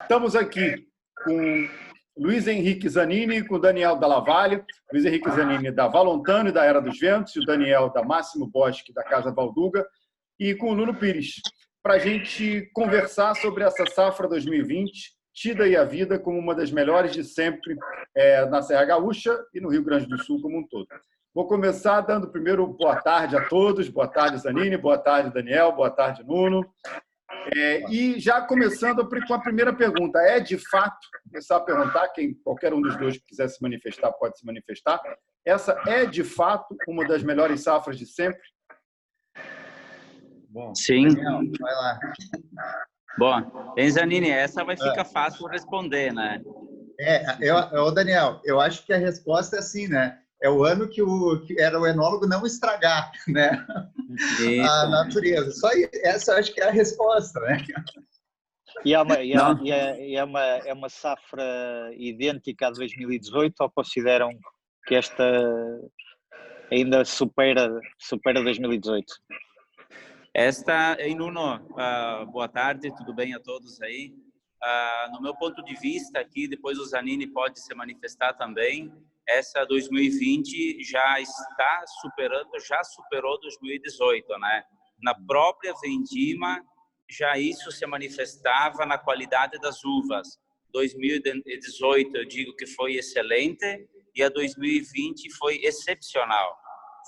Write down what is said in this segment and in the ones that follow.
Estamos aqui com Luiz Henrique Zanini, com Daniel Dalla Valle. Luiz Henrique Zanini da Valontano e da Era dos Ventos, e o Daniel da Máximo Bosque, da Casa Valduga, e com o Nuno Pires, para a gente conversar sobre essa safra 2020, tida e a vida como uma das melhores de sempre na Serra Gaúcha e no Rio Grande do Sul como um todo. Vou começar dando primeiro boa tarde a todos. Boa tarde, Zanini. Boa tarde, Daniel. Boa tarde, Nuno. E já começando com a primeira pergunta, é de fato, começar a perguntar, qualquer um dos dois que quiser se manifestar pode se manifestar, essa é de fato uma das melhores safras de sempre? Bom, sim. Daniel, vai lá. Bom, Zanini, essa vai ficar fácil responder, né? Daniel, eu acho que a resposta é assim, né? É o ano que era o enólogo não estragar, né? A natureza. Só essa eu acho que é a resposta, né? É uma safra idêntica a 2018 ou consideram que esta ainda supera 2018? Nuno, boa tarde, tudo bem a todos aí? No meu ponto de vista aqui, depois o Zanini pode se manifestar também, essa 2020 já superou 2018, né? Na própria vendima, já isso se manifestava na qualidade das uvas. 2018 eu digo que foi excelente e a 2020 foi excepcional.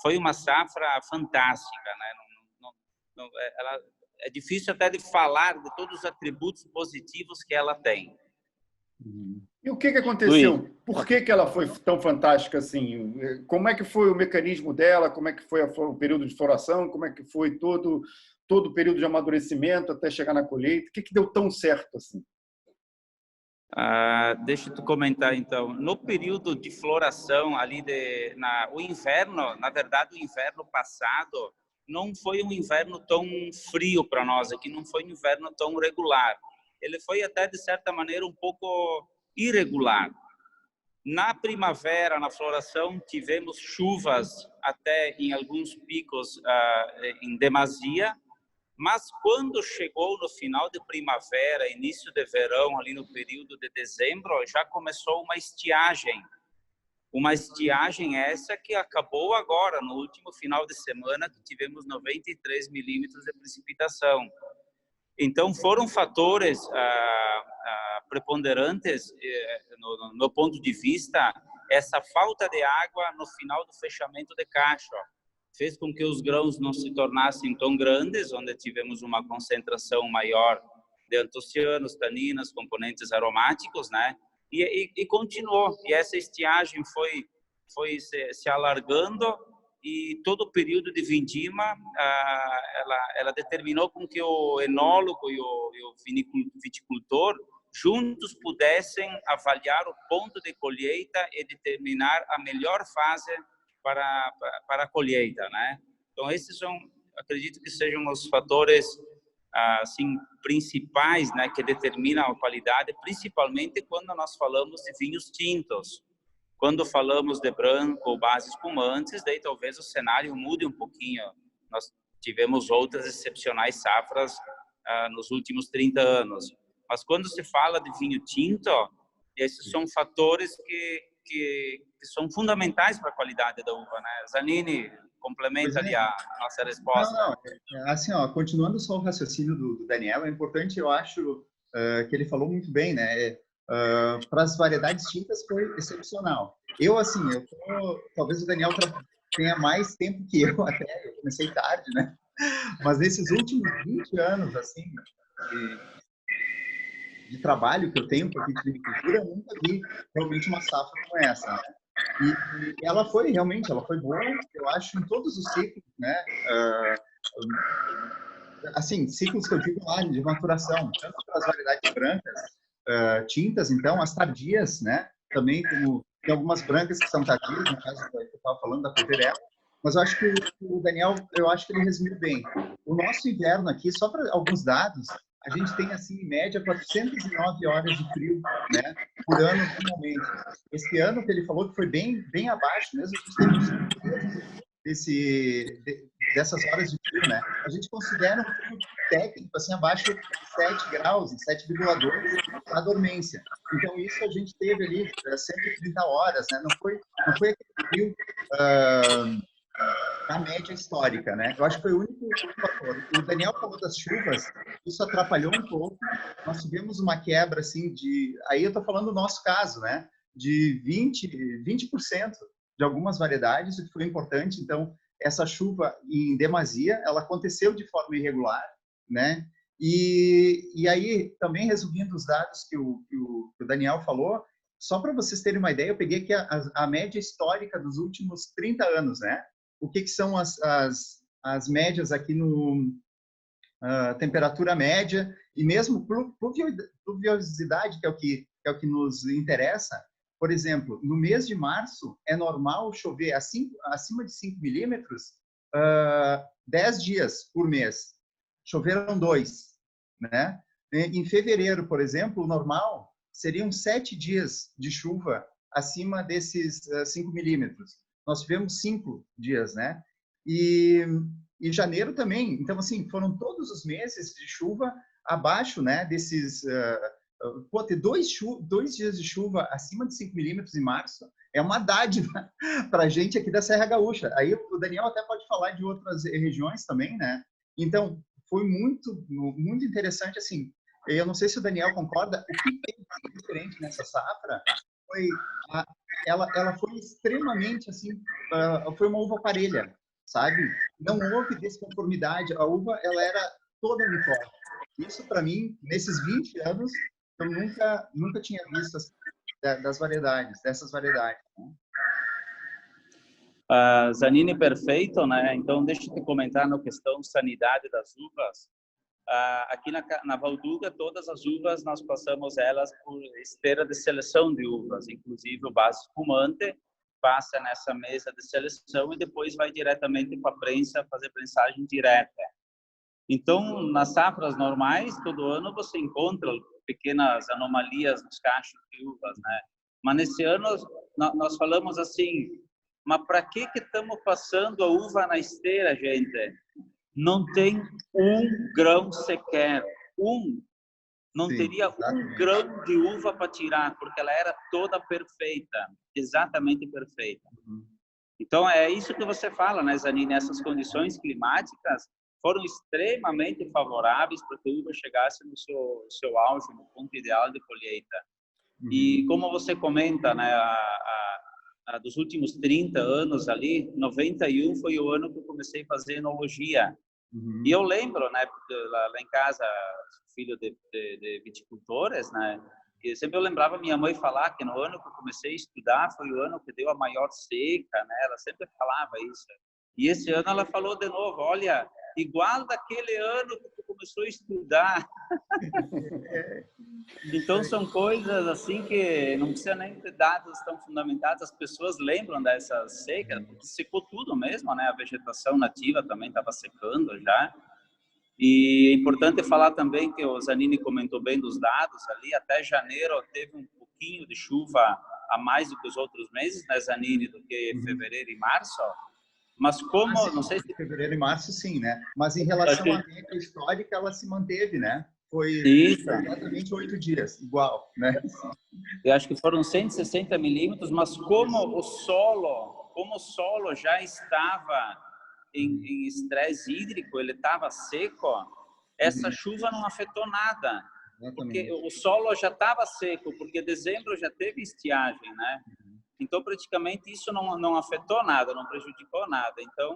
Foi uma safra fantástica, né? É difícil até de falar de todos os atributos positivos que ela tem. E o que aconteceu? Por que ela foi tão fantástica assim? Como é que foi o mecanismo dela? Como é que foi o período de floração? Como é que foi todo o período de amadurecimento até chegar na colheita? O que deu tão certo assim? Deixa eu te comentar então. No período de floração ali o inverno, na verdade o inverno passado não foi um inverno tão frio para nós aqui, não foi um inverno tão regular. Ele foi até, de certa maneira, um pouco irregular. Na primavera, na floração, tivemos chuvas até em alguns picos em demasia, mas quando chegou no final de primavera, início de verão, ali no período de dezembro, já começou uma estiagem. Uma estiagem essa que acabou agora, no último final de semana, que tivemos 93 milímetros de precipitação. Então, foram fatores preponderantes, no meu ponto de vista, essa falta de água no final do fechamento de cacho. Fez com que os grãos não se tornassem tão grandes, onde tivemos uma concentração maior de antocianos, taninas, componentes aromáticos, né? E continuou. E essa estiagem foi se alargando e todo o período de vindima, ela determinou com que o enólogo e o viticultor juntos pudessem avaliar o ponto de colheita e determinar a melhor fase para a colheita, né? Então, esses acredito que sejam os fatores assim principais, né, que determinam a qualidade, principalmente quando nós falamos de vinhos tintos. Quando falamos de branco ou base espumantes, daí talvez o cenário mude um pouquinho. Nós tivemos outras excepcionais safras nos últimos 30 anos. Mas quando se fala de vinho tinto, esses são fatores que são fundamentais para a qualidade da uva, né? Zanini, complementa ali a nossa resposta. Assim, continuando só o raciocínio do Daniel, é importante, eu acho, que ele falou muito bem, né? Para as variedades tintas foi excepcional. Talvez o Daniel tenha mais tempo que eu até, eu comecei tarde, né? Mas nesses últimos 20 anos, assim, de trabalho que eu tenho com a vitivinicultura, eu nunca vi realmente uma safra como essa, né? E ela foi boa, eu acho, em todos os ciclos, né? Assim, ciclos que eu digo lá de maturação, tanto para as variedades brancas, tintas, então, as tardias, né? Também tem algumas brancas que são tardias, no caso que eu estava falando da Poverella, mas eu acho que o Daniel, eu acho que ele resumiu bem. O nosso inverno aqui, só para alguns dados, a gente tem, assim, em média, 409 horas de frio, né, por ano, normalmente. Esse ano que ele falou que foi bem abaixo mesmo, a gente teve dessas horas de frio, né? A gente considera um frio técnico, assim, abaixo de 7 graus, 7,2 a dormência. Então, isso a gente teve ali 130 horas, né? Não foi aquele frio na média histórica, né? Eu acho que foi o único fator. O Daniel falou das chuvas, isso atrapalhou um pouco. Nós tivemos uma quebra, assim, aí eu tô falando do nosso caso, né? De 20% de algumas variedades, o que foi importante. Então, essa chuva em demasia, ela aconteceu de forma irregular, né? E aí, também resumindo os dados que o Daniel falou, só para vocês terem uma ideia, eu peguei aqui a média histórica dos últimos 30 anos, né? O que são as médias aqui no temperatura média e mesmo pluviosidade, que é o que nos interessa. Por exemplo, no mês de março, é normal chover acima de 5 milímetros 10 dias por mês. Choveram 2, né? Em fevereiro, por exemplo, o normal seriam 7 dias de chuva acima desses 5 milímetros. Nós tivemos 5 dias, né? E janeiro também. Então, assim, foram todos os meses de chuva abaixo, né? Desses... ter 2 dias de chuva acima de 5 milímetros em março é uma dádiva para a gente aqui da Serra Gaúcha. Aí o Daniel até pode falar de outras regiões também, né? Então, foi muito, muito interessante, assim. Eu não sei se o Daniel concorda. O que tem de diferente nessa safra foi... Ela foi extremamente, assim, foi uma uva parelha, sabe? Não houve desconformidade. A uva, ela era toda uniforme. Isso, para mim, nesses 20 anos, eu nunca tinha visto dessas variedades. Né? Zanini, perfeito, né? Então, deixa eu te comentar na questão sanidade das uvas. Aqui na Valduga, todas as uvas, nós passamos elas por esteira de seleção de uvas, inclusive o base espumante passa nessa mesa de seleção e depois vai diretamente para a prensa fazer prensagem direta. Então, nas safras normais, todo ano você encontra pequenas anomalias nos cachos de uvas, né? Mas nesse ano nós falamos assim, mas para que estamos passando a uva na esteira, gente? Não tem um grão sequer, não Sim, teria exatamente. um grão de uva para tirar, porque ela era toda perfeita, exatamente perfeita. Então, é isso que você fala, né, Zanini? Essas condições climáticas foram extremamente favoráveis para que a uva chegasse no seu auge, no ponto ideal de colheita. E como você comenta, né, dos últimos 30 anos ali, 91 foi o ano que eu comecei a fazer enologia. E eu lembro, né, lá em casa, filho de viticultores, né, e sempre eu lembrava minha mãe falar que no ano que eu comecei a estudar foi o ano que deu a maior seca, né, ela sempre falava isso. E esse ano ela falou de novo, olha, igual daquele ano que tu começou a estudar. Então, são coisas assim que não precisa nem ter dados tão fundamentados, as pessoas lembram dessa seca, porque secou tudo mesmo, né? A vegetação nativa também estava secando já. E é importante falar também que o Zanini comentou bem dos dados ali, até janeiro teve um pouquinho de chuva a mais do que os outros meses, né, Zanini, do que fevereiro e março. Mas como, não sei se... Fevereiro e março, sim, né? Mas em relação à média histórica, ela se manteve, né? Foi exatamente 8 dias, igual, né? Eu acho que foram 160 milímetros, mas como o solo já estava em estresse hídrico, ele estava seco, essa chuva não afetou nada. Porque o solo já estava seco, porque dezembro já teve estiagem, né? Então, praticamente, isso não afetou nada, não prejudicou nada. Então,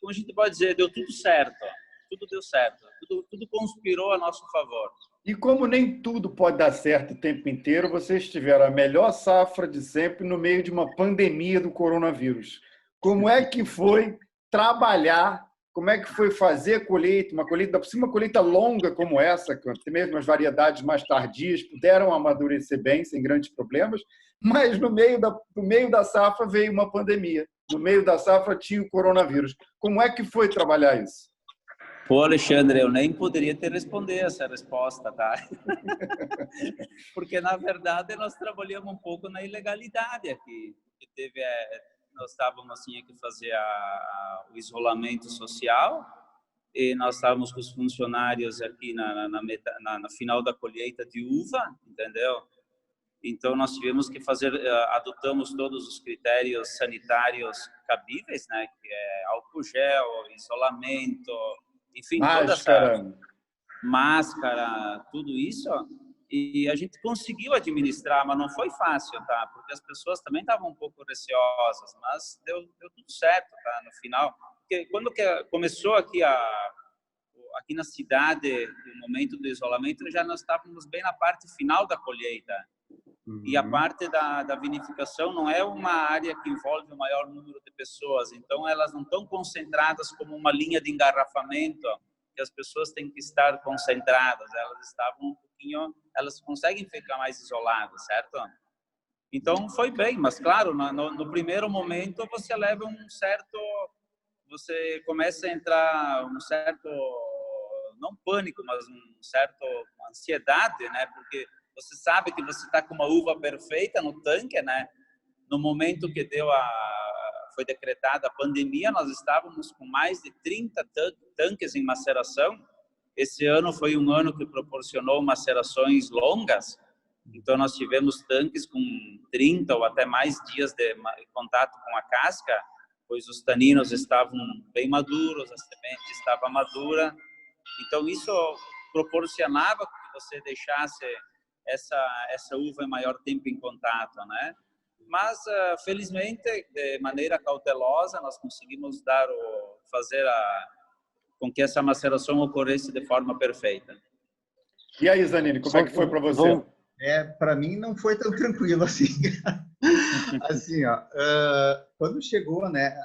como a gente pode dizer, deu tudo certo. Tudo deu certo. Tudo conspirou a nosso favor. E como nem tudo pode dar certo o tempo inteiro, vocês tiveram a melhor safra de sempre no meio de uma pandemia do coronavírus. Como é que foi trabalhar? Como é que foi fazer colheita, uma colheita longa como essa, com mesmo as variedades mais tardias, puderam amadurecer bem, sem grandes problemas, mas no meio da safra veio uma pandemia. No meio da safra tinha o coronavírus. Como é que foi trabalhar isso? Pô, Alexandre, eu nem poderia te responder essa resposta, tá? Porque, na verdade, nós trabalhamos um pouco na ilegalidade aqui. nós tinha que fazer o isolamento social, e nós estávamos com os funcionários aqui na final da colheita de uva, entendeu? Então nós tivemos que adotamos todos os critérios sanitários cabíveis, né? Que é álcool gel, isolamento, enfim, toda essa máscara, tudo isso. E a gente conseguiu administrar, mas não foi fácil, tá? Porque as pessoas também estavam um pouco receosas, mas deu tudo certo, tá? No final, porque quando começou aqui na cidade, o momento do isolamento, já nós estávamos bem na parte final da colheita. E a parte da vinificação não é uma área que envolve o maior número de pessoas, então elas não estão concentradas como uma linha de engarrafamento, que as pessoas têm que estar concentradas, elas estavam um pouquinho, elas conseguem ficar mais isoladas, certo? Então foi bem, mas claro, no primeiro momento você leva você começa a entrar um certo, não pânico, mas um certo ansiedade, né? Porque você sabe que você está com uma uva perfeita no tanque, né? No momento que foi decretada a pandemia, nós estávamos com mais de 30 tanques em maceração. Esse ano foi um ano que proporcionou macerações longas, então nós tivemos tanques com 30 ou até mais dias de contato com a casca, pois os taninos estavam bem maduros, a semente estava madura. Então isso proporcionava que você deixasse essa uva em maior tempo em contato, né? Mas felizmente, de maneira cautelosa, nós conseguimos fazer com que essa maceração ocorresse de forma perfeita. E aí, Zanini, como é que foi para você? Para mim não foi tão tranquilo assim. Assim, ó, quando chegou, né?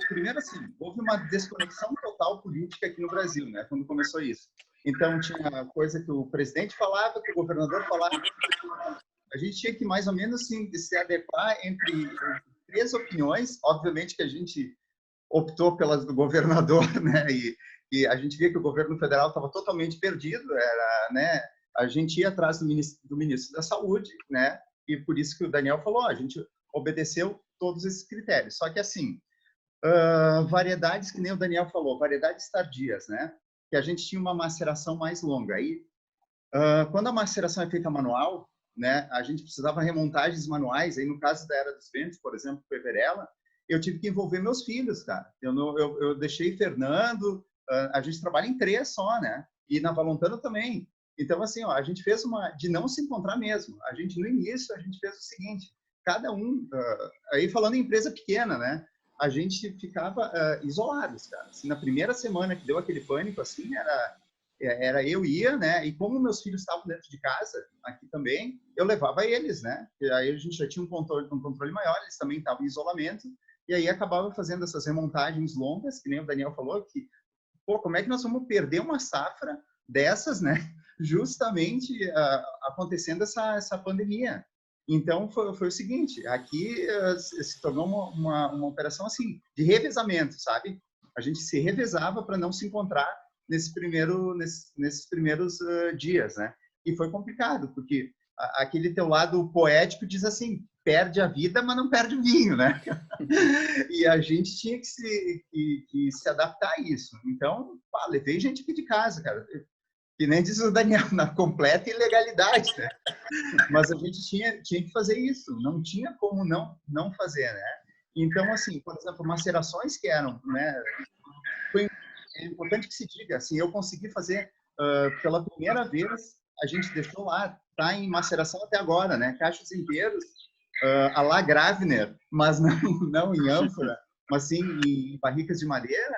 Primeiro, assim, houve uma desconexão total política aqui no Brasil, né? Quando começou isso. Então, tinha coisa que o presidente falava, que o governador falava. A gente tinha que, mais ou menos, assim, se adequar entre três opiniões. Obviamente que a gente optou pelas do governador, né? E a gente via que o governo federal estava totalmente perdido. Né? A gente ia atrás do ministro da Saúde, né? E por isso que o Daniel falou, a gente obedeceu todos esses critérios. Só que, assim, variedades, que nem o Daniel falou, variedades tardias, né? Que a gente tinha uma maceração mais longa. Aí, quando a maceração é feita manual, né, a gente precisava remontagens manuais. Aí, no caso da Era dos Ventos, por exemplo, Peverella, eu tive que envolver meus filhos, cara. Eu deixei Fernando, a gente trabalha em 3 só, né? E na Valontano também. Então, assim, ó, a gente fez de não se encontrar mesmo. No início, a gente fez o seguinte, cada um, aí falando em empresa pequena, né? A gente ficava isolados, cara. Assim, na primeira semana que deu aquele pânico, assim, eu ia, né? E como meus filhos estavam dentro de casa, aqui também, eu levava eles, né? E aí a gente já tinha um controle maior, eles também estavam em isolamento, e aí acabava fazendo essas remontagens longas, que nem o Daniel falou, que, pô, como é que nós vamos perder uma safra dessas, né? Justamente acontecendo essa pandemia. Então, foi o seguinte, aqui se tornou uma operação, assim, de revezamento, sabe? A gente se revezava para não se encontrar nesses primeiros dias, né? E foi complicado, porque aquele teu lado poético diz assim, perde a vida, mas não perde o vinho, né? E a gente tinha que se adaptar a isso. Então, levei gente aqui de casa, cara. Que nem diz o Daniel, na completa ilegalidade, né? Mas a gente tinha que fazer isso, não tinha como não fazer, né? Então, assim, por exemplo, macerações que eram, né? É importante que se diga, assim, eu consegui fazer pela primeira vez, a gente deixou lá, tá em maceração até agora, né? Cachos inteiros, a la Gravner, mas não em ânfora, mas sim em barricas de madeira,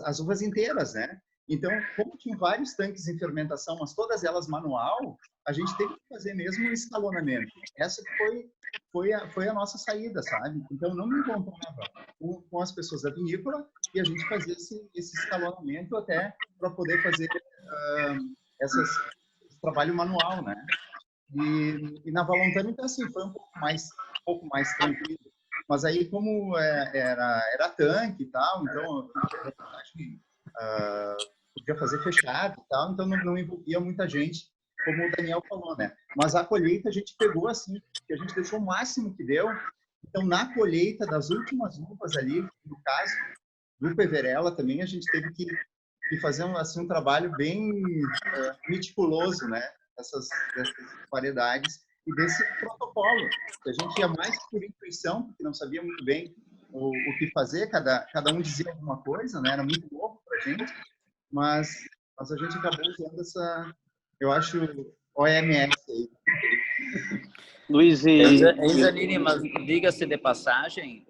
as uvas inteiras, né? Então, como tinha vários tanques em fermentação, mas todas elas manual, a gente teve que fazer mesmo um escalonamento. Essa que foi a nossa saída, sabe? Então, não me encontrava com as pessoas da vinícola e a gente fazia esse escalonamento até para poder fazer esse trabalho manual, né? E na Valontano, então, assim, foi um pouco mais tranquilo. Mas aí, como era tanque e tal, então, podia fazer fechado e tal, então não envolvia muita gente como o Daniel falou, né? Mas a colheita a gente pegou assim, que a gente deixou o máximo que deu. Então, na colheita das últimas uvas ali, no caso do Peverella também, a gente teve que fazer assim, um trabalho bem meticuloso, né? Dessas variedades e desse protocolo, que a gente ia mais por intuição, porque não sabia muito bem o que fazer, cada um dizia alguma coisa, né? Era muito novo para a gente, mas a gente acabou usando essa, eu acho, OMS aí. Luís Zanini, mas diga-se de passagem,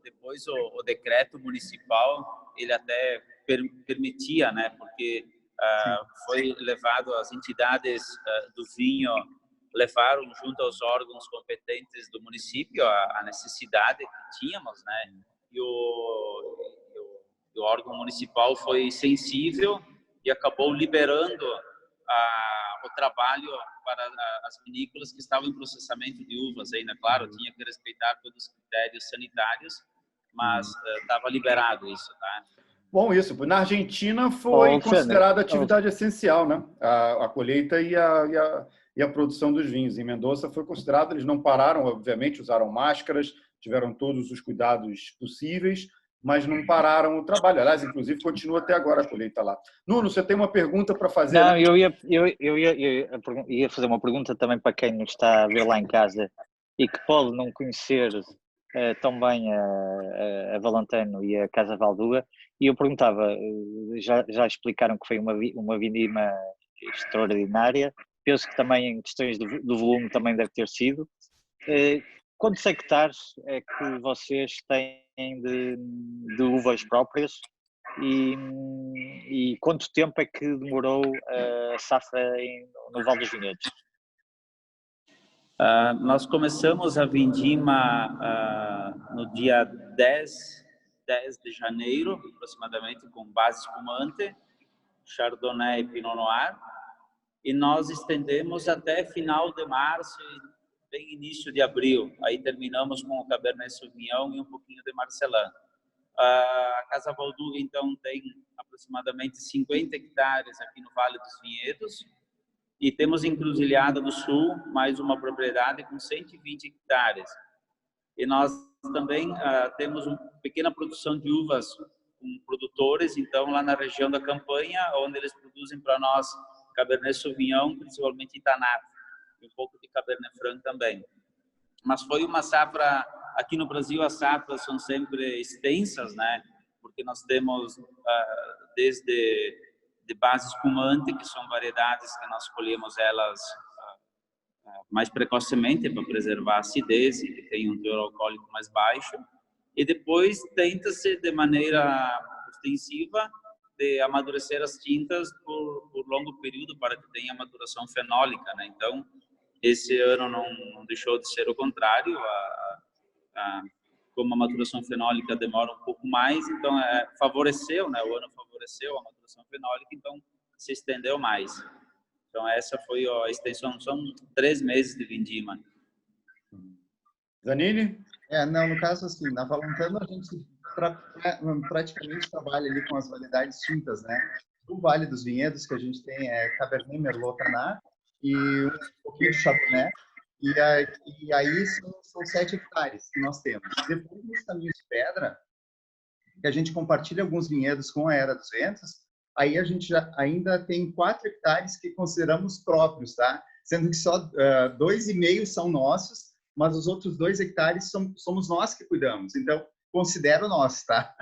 depois o decreto municipal, ele até permitia, né? Porque foi levado, as entidades do vinho levaram junto aos órgãos competentes do município a necessidade que tínhamos, né? E o órgão municipal foi sensível e acabou liberando o trabalho para as vinícolas que estavam em processamento de uvas. Ainda, claro, tinha que respeitar todos os critérios sanitários, mas estava liberado isso, tá? Bom, isso. Na Argentina foi considerada atividade essencial, né? A colheita e a produção dos vinhos. Em Mendoza foi considerado, eles não pararam, obviamente, usaram máscaras, tiveram todos os cuidados possíveis, mas não pararam o trabalho. Aliás, inclusive, continua até agora a colheita lá. Nuno, você tem uma pergunta para fazer? Não, eu ia fazer uma pergunta também para quem nos está a ver lá em casa e que pode não conhecer tão bem a Valentano e a Casa Valduga, e eu perguntava, já explicaram que foi uma vindima extraordinária, penso que também em questões do volume também deve ter sido. Quantos hectares é que vocês têm de uvas próprias e quanto tempo é que demorou a safra no Vale dos Vinhedos? Nós começamos a vindima no dia 10 de janeiro, aproximadamente, com base espumante, Chardonnay e Pinot Noir, e nós estendemos até final de março e bem início de abril. Aí terminamos com o Cabernet Sauvignon e um pouquinho de Marcelin. A Casa Valduga, então, tem aproximadamente 50 hectares aqui no Vale dos Vinhedos, e temos Encruzilhada do Sul, mais uma propriedade com 120 hectares. E nós também temos uma pequena produção de uvas com produtores, então, lá na região da Campanha, onde eles produzem para nós Cabernet Sauvignon, principalmente Tannat, e um pouco de Cabernet Franc também. Mas foi uma safra, aqui no Brasil as safras são sempre extensas, né? Porque nós temos desde de base espumante, que são variedades que nós colhemos elas mais precocemente para preservar a acidez e que tem um teor alcoólico mais baixo, e depois tenta-se de maneira extensiva de amadurecer as tintas por longo período para que tenha maturação fenólica, né? Então, esse ano não deixou de ser o contrário, como a maturação fenólica demora um pouco mais, então favoreceu, né? O ano favoreceu a maturação fenólica, então se estendeu mais. Então essa foi a extensão, são 3 meses de vindima. Zanini? Não, no caso, assim, na Valentano a gente praticamente trabalha ali com as variedades tintas, né? No Vale dos Vinhedos, que a gente tem Cabernet, Merlot, Tannat e um pouquinho de Chardonnay. E aí são 7 hectares que nós temos. Depois dos Caminhos de Pedra, que a gente compartilha alguns vinhedos com a Era dos Ventos, aí a gente ainda tem 4 hectares que consideramos próprios, tá? Sendo que só 2,5 são nossos, mas os outros 2 hectares somos nós que cuidamos. Então, considero nós, tá?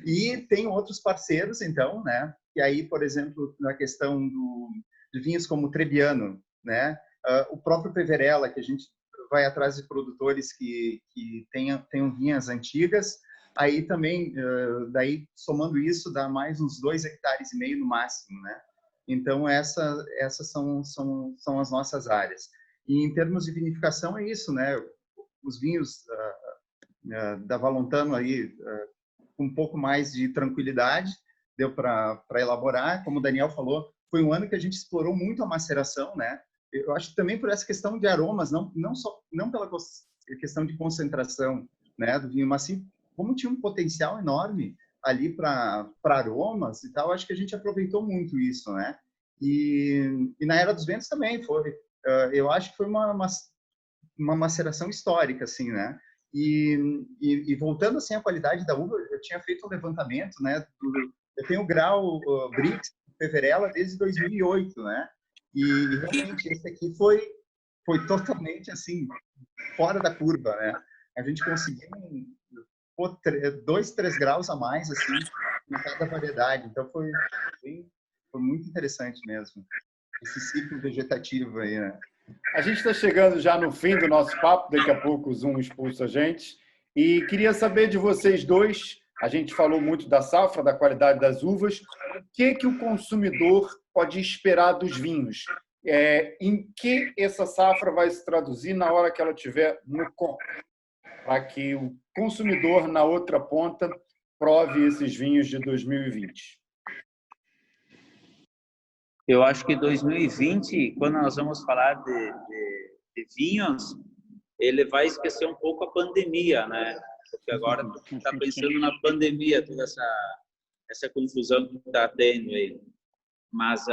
E tem outros parceiros, então, né? E aí, por exemplo, na questão de vinhos como o Trebbiano, né? O próprio Peverella, que a gente vai atrás de produtores que tenham vinhas antigas, aí também, daí somando isso, dá mais uns 2,5 hectares no máximo, né? Então, essas são as nossas áreas. E em termos de vinificação, é isso, né? Os vinhos da Valentano aí, com um pouco mais de tranquilidade, deu para elaborar. Como o Daniel falou, foi um ano que a gente explorou muito a maceração, né? Eu acho que também por essa questão de aromas, não pela questão de concentração, né, do vinho, mas sim como tinha um potencial enorme ali para aromas e tal, acho que a gente aproveitou muito isso, né? E na Era dos Ventos também foi. Eu acho que foi uma maceração histórica, assim, né? E voltando assim à qualidade da uva, eu tinha feito um levantamento, né? Eu tenho o grau Brix Peverella desde 2008, né? E realmente esse aqui foi totalmente assim fora da curva, né? A gente conseguiu 2, 3 graus a mais assim em cada variedade. Então foi muito interessante mesmo esse ciclo vegetativo aí, né? A gente está chegando já no fim do nosso papo, daqui a pouco o Zoom expulsa a gente. E queria saber de vocês dois, a gente falou muito da safra, da qualidade das uvas, o que o consumidor pode esperar dos vinhos? Em que essa safra vai se traduzir na hora que ela estiver no copo? Para que o consumidor, na outra ponta, prove esses vinhos de 2020. Eu acho que 2020, quando nós vamos falar de vinhos, ele vai esquecer um pouco a pandemia, né? Porque agora está pensando na pandemia, toda essa confusão que está tendo aí. Mas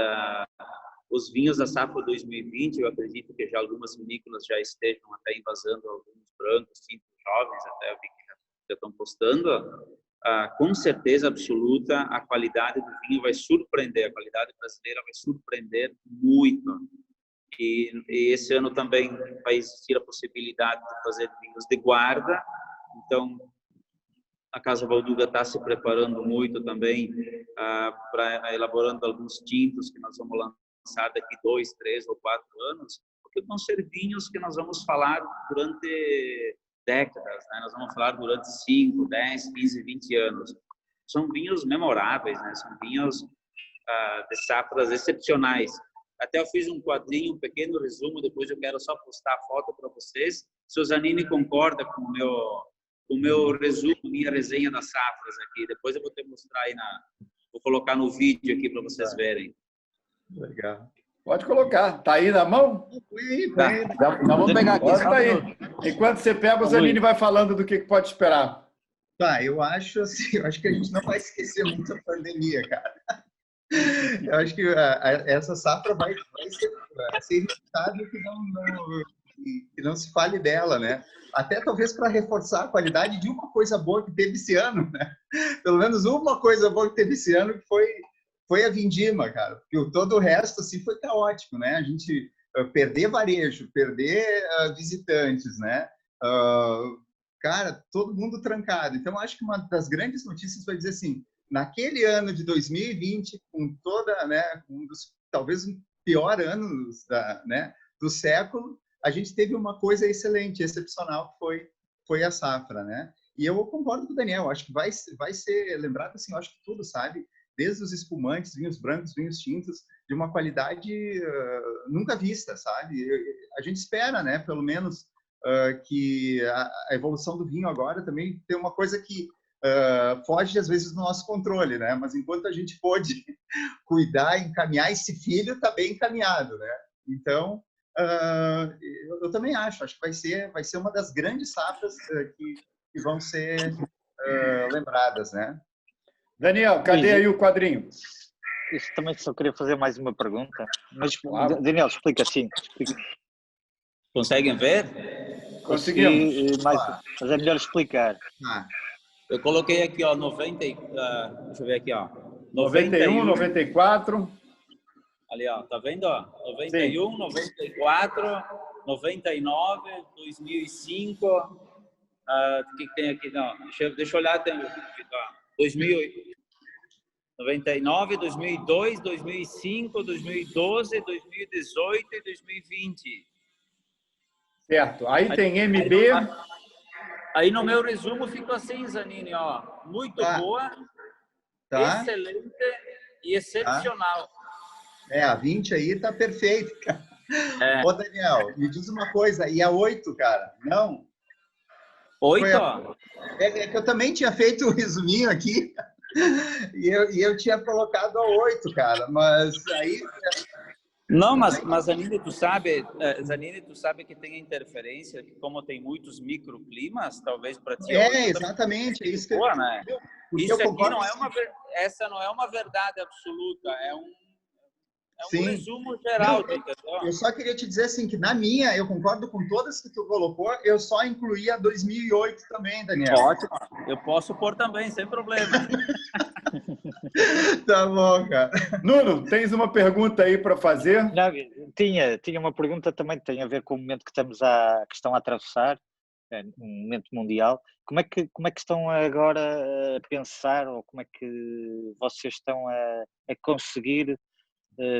os vinhos da safra 2020, eu acredito que já algumas vinícolas já estejam até invasando alguns brancos, tintos jovens, até eu vi que já estão postando. Com certeza absoluta, a qualidade do vinho vai surpreender, a qualidade brasileira vai surpreender muito. E esse ano também vai existir a possibilidade de fazer vinhos de guarda. Então, a Casa Valduga está se preparando muito também para elaborando alguns tintos que nós vamos lançar daqui 2, 3 ou 4 anos, porque vão ser vinhos que nós vamos falar durante décadas, né? Nós vamos falar durante 5, 10, 15, 20 anos. São vinhos memoráveis, né? São vinhos de safras excepcionais. Até eu fiz um quadrinho, um pequeno resumo, depois eu quero só postar a foto para vocês. Se o Zanini concorda com o meu resumo, minha resenha das safras aqui. Depois eu vou te mostrar aí, vou colocar no vídeo aqui para vocês verem. Legal. Pode colocar. Tá aí na mão? Tá. Já vou pegar aqui. Tá aí. Enquanto você pega, o Zanini vai falando do que pode esperar. Tá, eu acho que a gente não vai esquecer muito a pandemia, cara. Eu acho que essa safra vai ser inevitável que não se fale dela, né? Até talvez para reforçar a qualidade de uma coisa boa que teve esse ano, né? Pelo menos uma coisa boa que teve esse ano, que foi a vindima, cara. Porque todo o resto assim foi caótico, né? A gente perder varejo, perder visitantes, né? Cara, todo mundo trancado. Então, acho que uma das grandes notícias vai dizer assim, naquele ano de 2020, com toda, né, talvez um pior ano do século, a gente teve uma coisa excelente, excepcional, que foi a safra, né? E eu concordo com o Daniel, acho que vai ser lembrado assim, acho que tudo, sabe? Desde os espumantes, vinhos brancos, vinhos tintos, de uma qualidade nunca vista, sabe? A gente espera, né, pelo menos, que a evolução do vinho agora também tem uma coisa que foge às vezes do nosso controle, né? Mas enquanto a gente pôde cuidar, encaminhar esse filho, está bem encaminhado, né? Então, eu também acho que vai ser uma das grandes safras que vão ser lembradas, né? Daniel, cadê aí o quadrinho? Isso também só queria fazer mais uma pergunta, mas Daniel, explica assim. Conseguem ver? Conseguimos. Mas é melhor explicar. Eu coloquei aqui, ó, 90, deixa eu ver aqui, ó. 91, 94. Ali, ó, tá vendo, ó? 91, sim. 94, 99, 2005. O que tem aqui? Não, deixa eu olhar, tem, ó, 2008. 99, 2002, 2005, 2012, 2018 e 2020. Certo. Aí tem MB. Aí no meu resumo ficou assim, Zanini, ó. Muito boa, excelente e excepcional. A 20 aí tá perfeito, cara. Ô, Daniel, me diz uma coisa, e a 8, cara? Não? 8? É que eu também tinha feito um resuminho aqui, e eu tinha colocado a 8, cara, mas aí... Não, mas Zanini, tu sabe que tem a interferência, que como tem muitos microclimas, talvez para ti... exatamente, é isso que boa, né? Isso aqui concordo, não é essa não é uma verdade absoluta, É um Sim. resumo geral, Não, entendeu? eu só queria te dizer assim, que na minha, eu concordo com todas que tu colocou, eu só incluí a 2008 também, Daniel. Ótimo. Eu posso pôr também, sem problema. Tá bom, cara. Nuno, tens uma pergunta aí para fazer? Não, tinha uma pergunta também que tem a ver com o momento que que estão a atravessar, um momento mundial. Como é que estão agora a pensar, ou como é que vocês estão a conseguir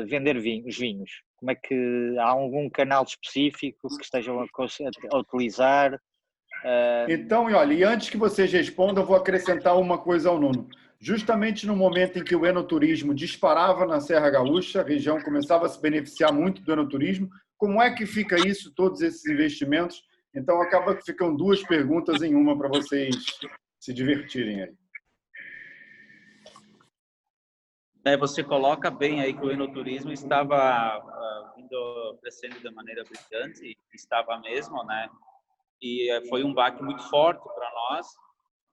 vender os vinhos? Como é que há algum canal específico que estejam a utilizar? Então, e olha, e antes que vocês respondam, eu vou acrescentar uma coisa ao Nuno. Justamente no momento em que o enoturismo disparava na Serra Gaúcha, a região começava a se beneficiar muito do enoturismo, como é que fica isso, todos esses investimentos? Então, acaba que ficam duas perguntas em uma para vocês se divertirem aí. Você coloca bem aí que o enoturismo estava crescendo de maneira brilhante, estava mesmo, né? E foi um baque muito forte para nós,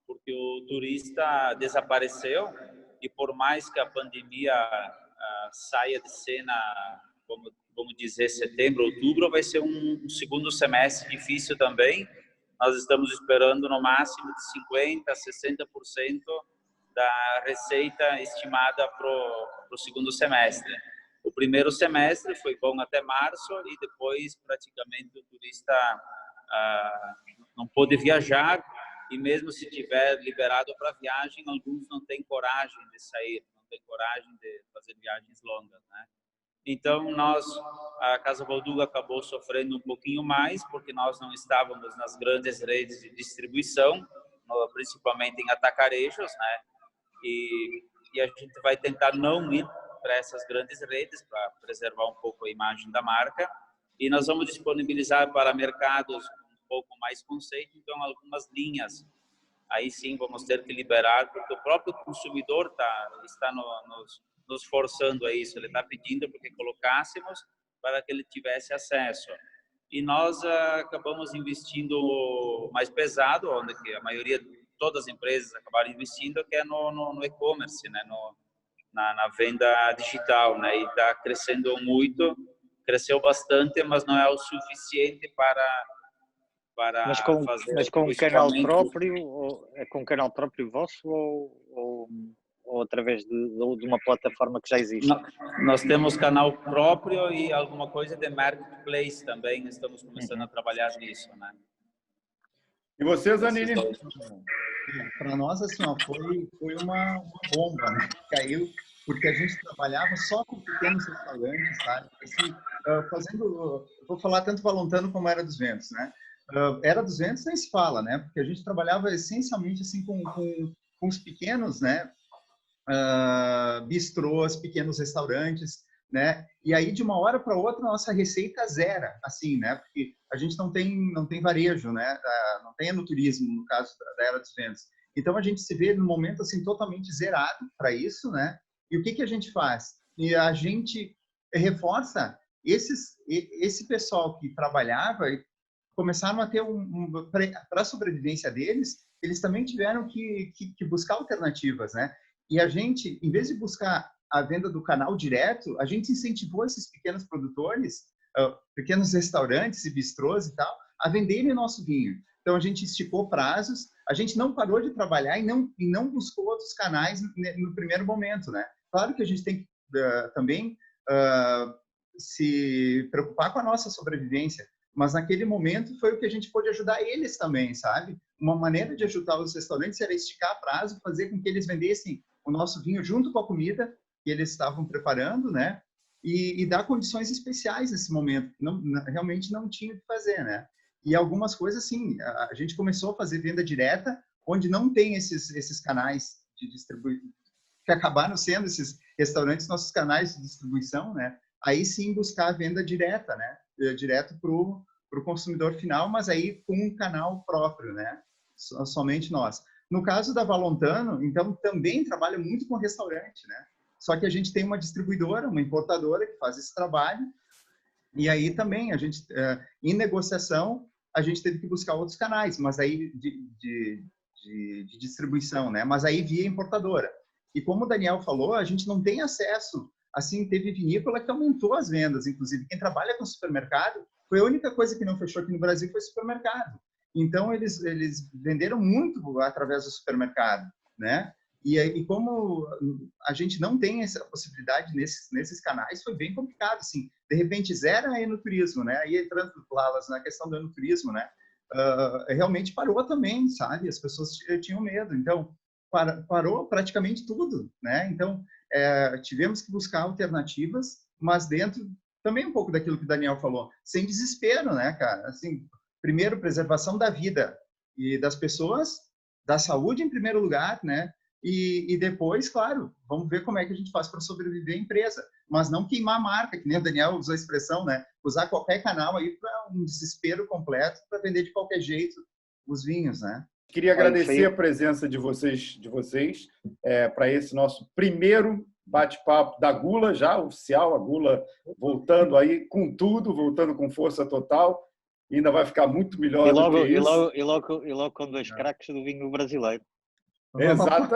porque o turista desapareceu, e por mais que a pandemia saia de cena, vamos dizer, setembro, outubro, vai ser um segundo semestre difícil também. Nós estamos esperando no máximo de 50% a 60% da receita estimada para o segundo semestre. O primeiro semestre foi bom até março, e depois praticamente o turista não pôde viajar, e mesmo se tiver liberado para viagem, alguns não têm coragem de sair, não têm coragem de fazer viagens longas, né? Então, a Casa Valduga acabou sofrendo um pouquinho mais, porque nós não estávamos nas grandes redes de distribuição, principalmente em atacarejos, né? E a gente vai tentar não ir para essas grandes redes, para preservar um pouco a imagem da marca. E nós vamos disponibilizar para mercados um pouco mais conceito, então algumas linhas. Aí sim vamos ter que liberar, porque o próprio consumidor está nos forçando a isso. Ele está pedindo para que colocássemos, para que ele tivesse acesso. E nós acabamos investindo mais pesado, onde que a maioria, todas as empresas acabaram investindo, que é no e-commerce, né? Na venda digital, né? E está crescendo muito, cresceu bastante, mas não é o suficiente para fazer. Mas com um canal próprio, ou é com um canal próprio vosso, ou através de uma plataforma que já existe? Nós temos canal próprio e alguma coisa de marketplace também, estamos começando a trabalhar nisso, né? E você, Zanini? Para nós, assim, ó, foi uma bomba, né? Caiu, porque a gente trabalhava só com pequenos restaurantes, sabe? Assim, vou falar tanto Valontano como Era dos Ventos, né? Era dos Ventos nem se fala, né? Porque a gente trabalhava essencialmente assim com os pequenos, né? Bistrôs, pequenos restaurantes, né? E aí de uma hora para outra nossa receita zera, assim, né? Porque a gente não tem varejo, né? Não tem enoturismo no caso da Era dos Ventos. Então a gente se vê no momento assim totalmente zerado para isso, né? E o que a gente faz? E a gente reforça esse pessoal que trabalhava, começaram a ter para a sobrevivência deles, eles também tiveram que buscar alternativas, né? E a gente, em vez de buscar a venda do canal direto, a gente incentivou esses pequenos produtores, pequenos restaurantes e bistrôs e tal, a venderem o nosso vinho. Então, a gente esticou prazos, a gente não parou de trabalhar e não buscou outros canais no primeiro momento, né? Claro que a gente tem que também se preocupar com a nossa sobrevivência, mas naquele momento foi o que a gente pôde ajudar eles também, sabe? Uma maneira de ajudar os restaurantes era esticar prazo, fazer com que eles vendessem o nosso vinho junto com a comida que eles estavam preparando, né? E dar condições especiais nesse momento, realmente não tinha o que fazer, né? E algumas coisas, assim, a gente começou a fazer venda direta, onde não tem esses canais de distribuição, que acabaram sendo esses restaurantes nossos canais de distribuição, né? Aí sim buscar a venda direta, né? Direto para o consumidor final, mas aí com um canal próprio, né? Somente nós. No caso da Valontano, então, também trabalha muito com restaurante, né? Só que a gente tem uma distribuidora, uma importadora que faz esse trabalho, e aí também a gente, em negociação, a gente teve que buscar outros canais, mas aí de distribuição, né? Mas aí via importadora. E como o Daniel falou, a gente não tem acesso assim, teve vinícola que aumentou as vendas, inclusive. Quem trabalha com supermercado, foi a única coisa que não fechou aqui no Brasil foi supermercado. Então, eles venderam muito através do supermercado, né? E como a gente não tem essa possibilidade nesses canais, foi bem complicado, assim. De repente, zera a enoturismo, né? Aí entrando, Lalas, na questão do enoturismo, né? Realmente parou também, sabe? As pessoas tinham medo. Então, parou praticamente tudo, né? Então, tivemos que buscar alternativas, mas dentro também um pouco daquilo que o Daniel falou, sem desespero, né, cara? Assim, primeiro, preservação da vida e das pessoas, da saúde em primeiro lugar, né? E depois, claro, vamos ver como é que a gente faz para sobreviver a empresa, mas não queimar a marca, que nem o Daniel usou a expressão, né? Usar qualquer canal aí para um desespero completo, para vender de qualquer jeito os vinhos, né? Queria agradecer a presença de vocês para esse nosso primeiro bate-papo da Gula, já oficial, a Gula voltando aí com tudo, voltando com força total, e ainda vai ficar muito melhor do que isso. E logo com 2 craques do vinho brasileiro. Exato.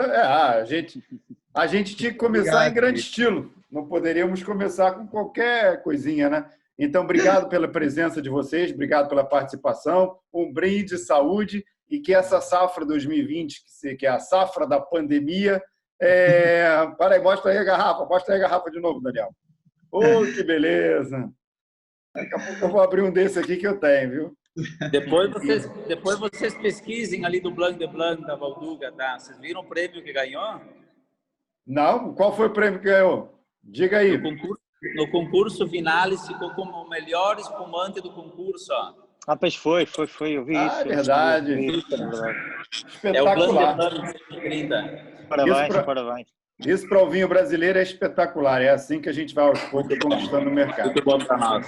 A gente tinha que começar em grande estilo. Não poderíamos começar com qualquer coisinha, né? Então, obrigado pela presença de vocês, obrigado pela participação. Um brinde, saúde, e que essa safra 2020, que é a safra da pandemia... Para aí, mostra aí a garrafa de novo, Daniel. Que beleza! Daqui a pouco eu vou abrir um desse aqui que eu tenho, viu? Depois vocês pesquisem ali do Blanc de Blanc da Valduga, tá? Vocês viram o prêmio que ganhou? Não? Qual foi o prêmio que ganhou? Diga aí. No concurso Vinales ficou como o melhor espumante do concurso, ó. Pois foi, eu vi isso. É verdade. É o Espetacular. Blanc de Blanc 130. Parabéns. Isso para o vinho brasileiro é espetacular. É assim que a gente vai aos poucos conquistando o mercado. Muito bom para nós.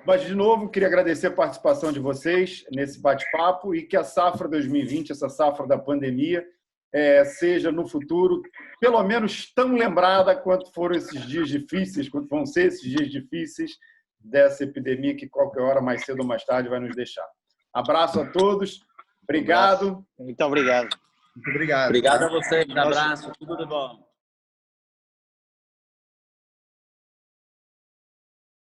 Mas, de novo, queria agradecer a participação de vocês nesse bate-papo e que a safra 2020, essa safra da pandemia, seja no futuro pelo menos tão lembrada quanto foram esses dias difíceis, quanto vão ser esses dias difíceis dessa epidemia que qualquer hora, mais cedo ou mais tarde, vai nos deixar. Abraço a todos. Obrigado. Muito obrigado. Muito obrigado. Obrigado a vocês. Um abraço. Tudo de bom.